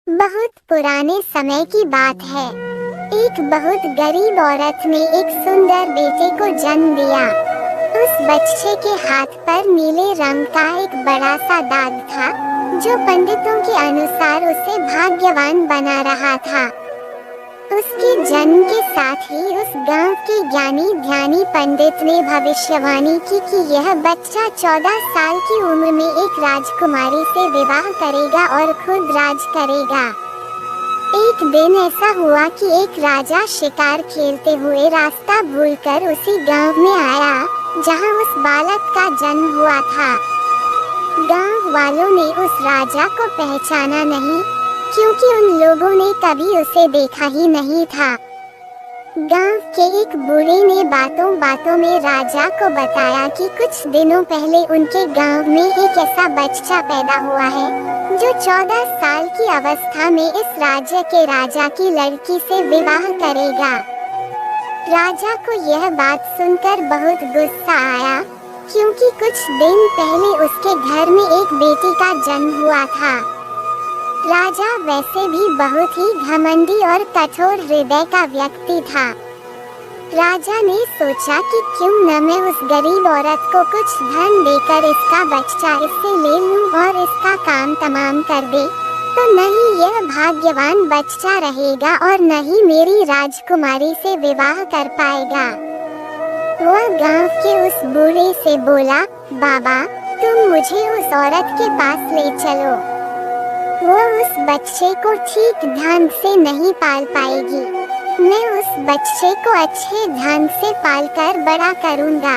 बहुत पुराने समय की बात है। एक बहुत गरीब औरत ने एक सुंदर बेटे को जन्म दिया। उस बच्चे के हाथ पर नीले रंग का एक बड़ा सा दाग था, जो पंडितों के अनुसार उसे भाग्यवान बना रहा था। उसके जन्म के साथ ही उस गांव के ज्ञानी ध्यानी पंडित ने भविष्यवाणी की कि यह बच्चा 14 साल की उम्र में एक राजकुमारी से विवाह करेगा और खुद राज करेगा। एक दिन ऐसा हुआ कि एक राजा शिकार खेलते हुए रास्ता भूलकर उसी गांव में आया जहां उस बालक का जन्म हुआ था। गांव वालों ने उस राजा को पहचाना नहीं, क्योंकि उन लोगों ने कभी उसे देखा ही नहीं था। गांव के एक बूढ़े ने बातों बातों में राजा को बताया कि कुछ दिनों पहले उनके गांव में एक ऐसा बच्चा पैदा हुआ है जो 14 साल की अवस्था में इस राज्य के राजा की लड़की से विवाह करेगा। राजा को यह बात सुनकर बहुत गुस्सा आया, क्योंकि कुछ दिन पहले उसके घर में एक बेटी का जन्म हुआ था। राजा वैसे भी बहुत ही घमंडी और कठोर हृदय का व्यक्ति था। राजा ने सोचा कि क्यों न मैं उस गरीब औरत को कुछ धन देकर इसका बच्चा इससे ले लूं और इसका काम तमाम कर दे, तो न ही यह भाग्यवान बच्चा रहेगा और न ही मेरी राजकुमारी से विवाह कर पाएगा। वह गांव के उस बूढ़े से बोला, बाबा, तुम मुझे उस औरत के पास ले चलो। वो उस बच्चे को ठीक ढंग से नहीं पाल पाएगी। मैं उस बच्चे को अच्छे ढंग से पालकर बड़ा करूँगा।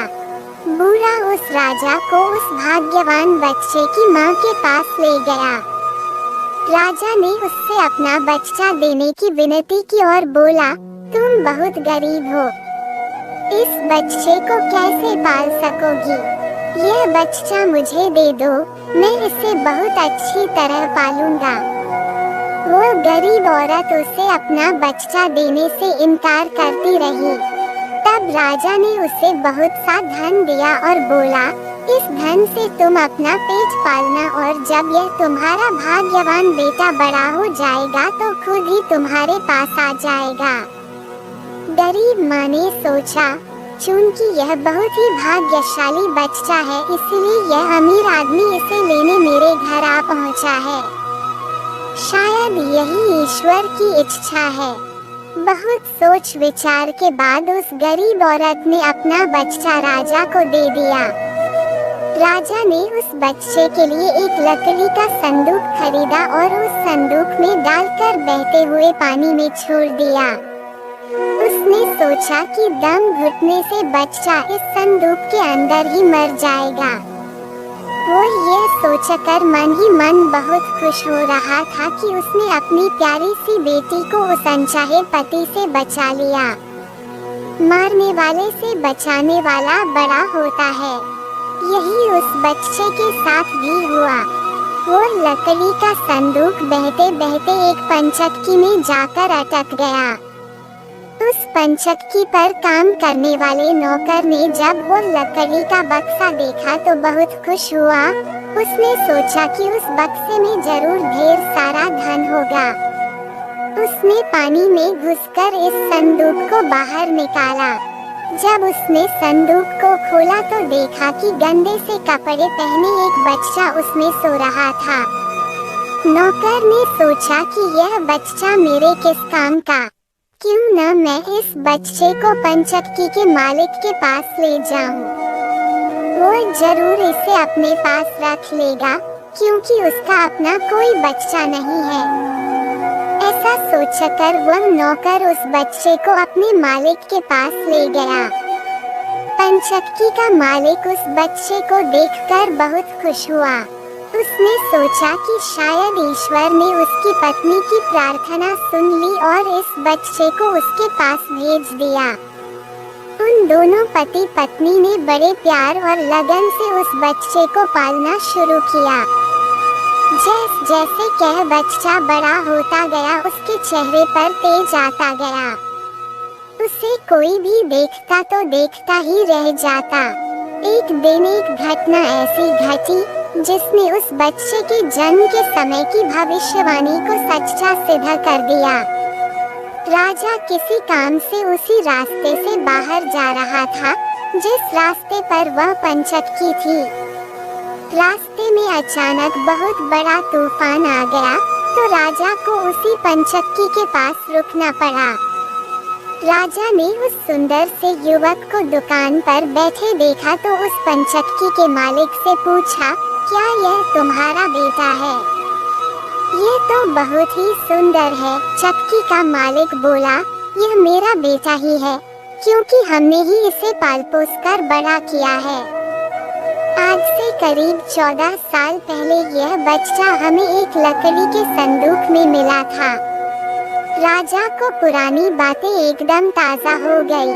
बूढ़ा उस राजा को उस भाग्यवान बच्चे की माँ के पास ले गया। राजा ने उससे अपना बच्चा देने की विनती की और बोला, तुम बहुत गरीब हो, इस बच्चे को कैसे पाल सकोगी? यह बच्चा मुझे दे दो, मैं इसे बहुत अच्छी तरह पालूंगा। वो गरीब औरत उसे अपना बच्चा देने से इनकार करती रही। तब राजा ने उसे बहुत सा धन दिया और बोला, इस धन से तुम अपना पेट पालना और जब यह तुम्हारा भाग्यवान बेटा बड़ा हो जाएगा तो खुद ही तुम्हारे पास आ जाएगा। गरीब माँ ने सोचा, चूंकि यह बहुत ही भाग्यशाली बच्चा है, इसलिए यह अमीर आदमी इसे लेने मेरे घर आ पहुंचा है। शायद यही ईश्वर की इच्छा है। बहुत सोच विचार के बाद उस गरीब औरत ने अपना बच्चा राजा को दे दिया। राजा ने उस बच्चे के लिए एक लकड़ी का संदूक खरीदा और उस संदूक में डालकर बहते हुए पानी में छोड़ दिया। उसने सोचा कि दम घुटने से बच्चा इस संदूक के अंदर ही मर जाएगा। वो ये सोचकर मन ही मन बहुत खुश हो रहा था कि उसने अपनी प्यारी सी बेटी को उस अनचाहे पति से बचा लिया। मारने वाले से बचाने वाला बड़ा होता है। यही उस बच्चे के साथ भी हुआ। वो लकड़ी का संदूक बहते बहते एक पंचक्की में जाकर अटक गया। उस पंचक्की पर काम करने वाले नौकर ने जब वो लकड़ी का बक्सा देखा तो बहुत खुश हुआ। उसने सोचा कि उस बक्से में जरूर ढेर सारा धन होगा। उसने पानी में घुसकर इस संदूक को बाहर निकाला। जब उसने संदूक को खोला तो देखा कि गंदे से कपड़े पहने एक बच्चा उसमें सो रहा था। नौकर ने सोचा कि यह बच्चा मेरे किस काम का, क्यों न मैं इस बच्चे को पंचक्की के मालिक के पास ले जाऊं। वो जरूर इसे अपने पास रख लेगा, क्योंकि उसका अपना कोई बच्चा नहीं है। ऐसा सोचकर वह नौकर उस बच्चे को अपने मालिक के पास ले गया। पंचक्की का मालिक उस बच्चे को देखकर बहुत खुश हुआ। उसने सोचा कि शायद ईश्वर ने उसकी पत्नी की प्रार्थना सुन ली और इस बच्चे को उसके पास भेज दिया। उन दोनों पति पत्नी ने बड़े प्यार और लगन से उस बच्चे को पालना शुरू किया। जैसे यह बच्चा बड़ा होता गया, उसके चेहरे पर तेज आता गया। उसे कोई भी देखता तो देखता ही रह जाता। एक दिन एक घटना ऐसी घटी जिसने उस बच्चे के जन्म के समय की भविष्यवाणी को सच्चा सिद्ध कर दिया। राजा किसी काम से उसी रास्ते से बाहर जा रहा था जिस रास्ते पर वह पंचक्की थी। रास्ते में अचानक बहुत बड़ा तूफान आ गया तो राजा को उसी पंचक्की के पास रुकना पड़ा। राजा ने उस सुंदर से युवक को दुकान पर बैठे देखा तो उस पंचक्की के मालिक से पूछा, क्या यह तुम्हारा बेटा है? ये तो बहुत ही सुंदर है। चक्की का मालिक बोला, यह मेरा बेटा ही है, क्योंकि हमने ही इसे पाल पोस कर बड़ा किया है। आज से करीब 14 साल पहले यह बच्चा हमें एक लकड़ी के संदूक में मिला था। राजा को पुरानी बातें एकदम ताजा हो गई।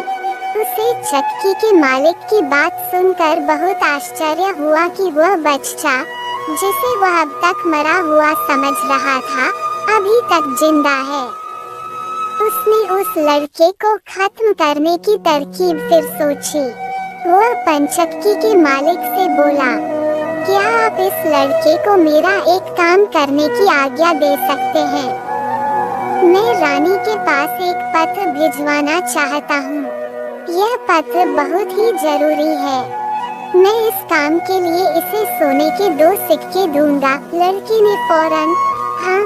उसे चक्की के मालिक की बात सुनकर बहुत आश्चर्य हुआ कि वह बच्चा, जिसे वह अब तक मरा हुआ समझ रहा था, अभी तक जिंदा है। उसने उस लड़के को खत्म करने की तरकीब फिर सोची। वह पंचक्की के मालिक से बोला, क्या आप इस लड़के को मेरा एक काम करने की आज्ञा दे सकते हैं? मैं रानी के पास एक पत्र भिजवाना चाहता हूँ। यह पत्र बहुत ही जरूरी है। मैं इस काम के लिए इसे सोने के 2 सिक्के दूंगा। लड़की ने फौरन हाँ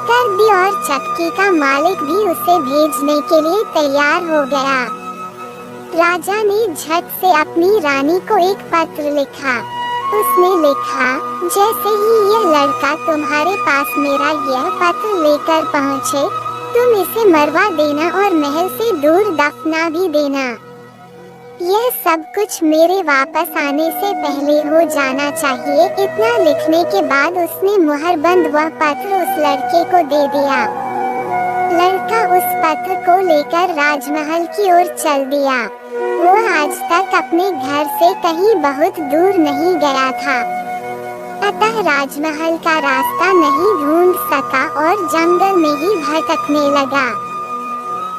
कर दी और चक्की का मालिक भी उसे भेजने के लिए तैयार हो गया। राजा ने झट से अपनी रानी को एक पत्र लिखा। उसने लिखा, जैसे ही यह लड़का तुम्हारे पास मेरा यह पत्र लेकर पहुँचे, तुम इसे मरवा देना और महल से दूर दफना भी देना। यह सब कुछ मेरे वापस आने से पहले हो जाना चाहिए। इतना लिखने के बाद उसने मुहरबंद वह पत्र उस लड़के को दे दिया। लड़का उस पत्र को लेकर राजमहल की ओर चल दिया। वह आज तक अपने घर से कहीं बहुत दूर नहीं गया था, अतः राजमहल का रास्ता नहीं ढूंढ सका और जंगल में ही भटकने लगा।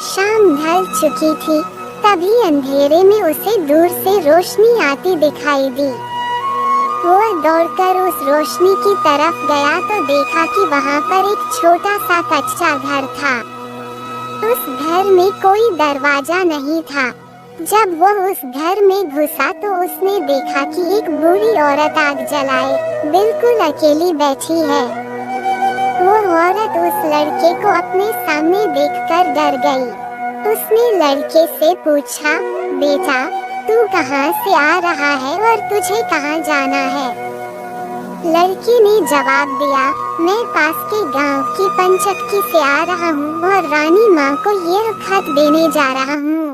शाम ढल चुकी थी, तभी अंधेरे में उसे दूर से रोशनी आती दिखाई दी। वह दौड़कर उस रोशनी की तरफ गया तो देखा कि वहाँ पर एक छोटा सा कच्चा घर था। उस घर में कोई दरवाजा नहीं था। जब वह उस घर में घुसा तो उसने देखा कि एक बूढ़ी औरत आग जलाए बिल्कुल अकेली बैठी है। वो औरत उस लड़के को अपने सामने देखकर डर गई। उसने लड़के से पूछा, बेटा तू कहाँ से आ रहा है और तुझे कहाँ जाना है? लड़के ने जवाब दिया, मैं पास के गांव की पंचक्की से आ रहा हूँ और रानी माँ को यह खत देने जा रहा हूँ,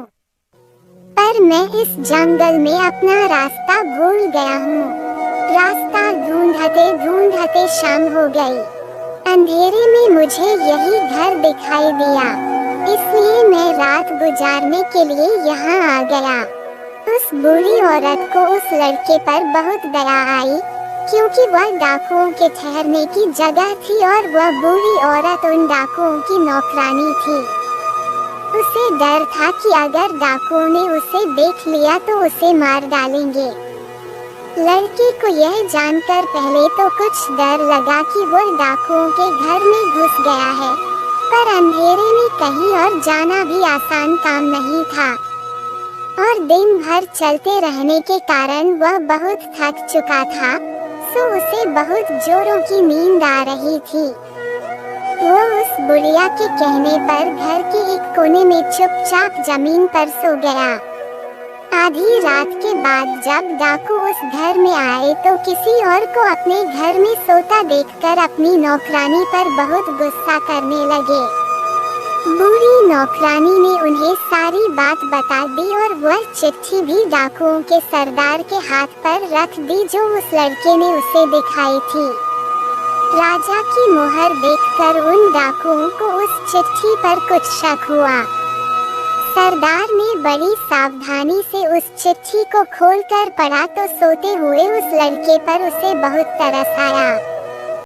पर मैं इस जंगल में अपना रास्ता भूल गया हूँ। रास्ता ढूंढते ढूंढते शाम हो गई। अंधेरे में मुझे यही घर दिखाई दिया, इसलिए मैं रात गुजारने के लिए यहाँ आ गया। उस बूढ़ी औरत को उस लड़के पर बहुत दया आई, क्योंकि वह डाकुओं के ठहरने की जगह थी और वह बूढ़ी औरत उन डाकुओं की नौकरानी थी। उसे डर था कि अगर डाकुओं ने उसे देख लिया तो उसे मार डालेंगे। लड़के को यह जानकर पहले तो कुछ डर लगा कि वो डाकुओं के घर में घुस गया है, पर अंधेरे में कहीं और जाना भी आसान काम नहीं था और दिन भर चलते रहने के कारण वह बहुत थक चुका था, सो उसे बहुत जोरों की नींद आ रही थी। वो उस बुढ़िया के कहने पर घर के एक कोने में चुपचाप जमीन पर सो गया। आधी रात के बाद जब डाकू उस घर में आए तो किसी और को अपने घर में सोता देखकर अपनी नौकरानी पर बहुत गुस्सा करने लगे। बूढ़ी नौकरानी ने उन्हें सारी बात बता दी और वह चिट्ठी भी डाकुओं के सरदार के हाथ पर रख दी जो उस लड़के ने उसे दिखाई थी। राजा की मुहर देखकर उन डाकुओं को उस चिट्ठी पर कुछ शक हुआ। सरदार ने बड़ी सावधानी से उस चिट्ठी को खोलकर पढ़ा तो सोते हुए उस लड़के पर उसे बहुत तरस आया।